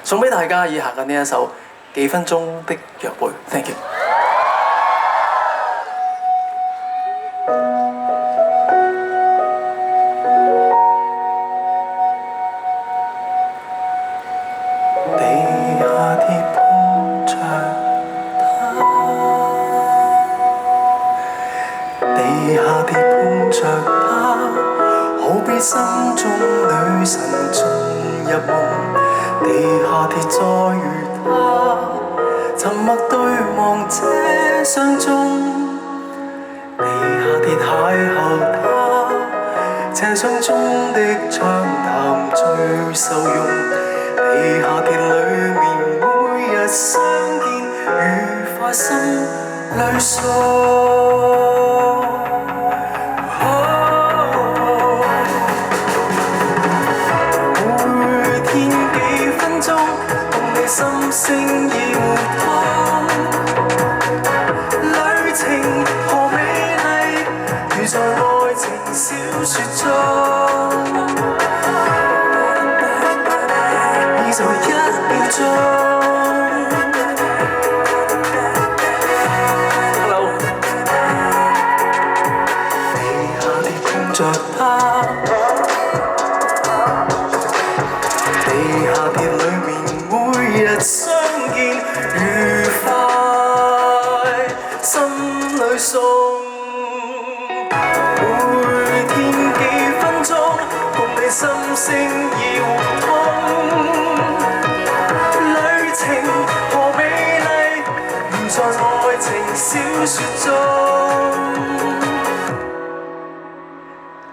送俾大家以下嘅呢一首幾分鐘的約會 ，thank you。地下鐵碰着他，好比心中女神進入夢。地下鐵再遇他，沉默對望車廂中。地下鐵邂逅他，車廂中的暢談最受用。地下鐵裡面每日相見，愉快心裏訴。心聲要通，旅程何美麗，如在愛情小説中，已在1秒鐘。Hello， 地下鐵碰着他，地下鐵裡面每日相見愉快，心裏送。每天幾分鐘，共你心聲要通。旅程何美麗，如在愛情小説中。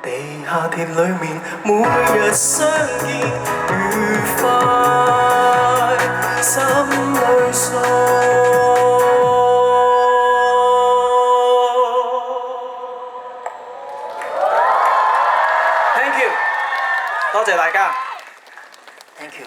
地下鐵裡面每日相見愉快，心裏訴。Thank you， 多謝大家。Thank you。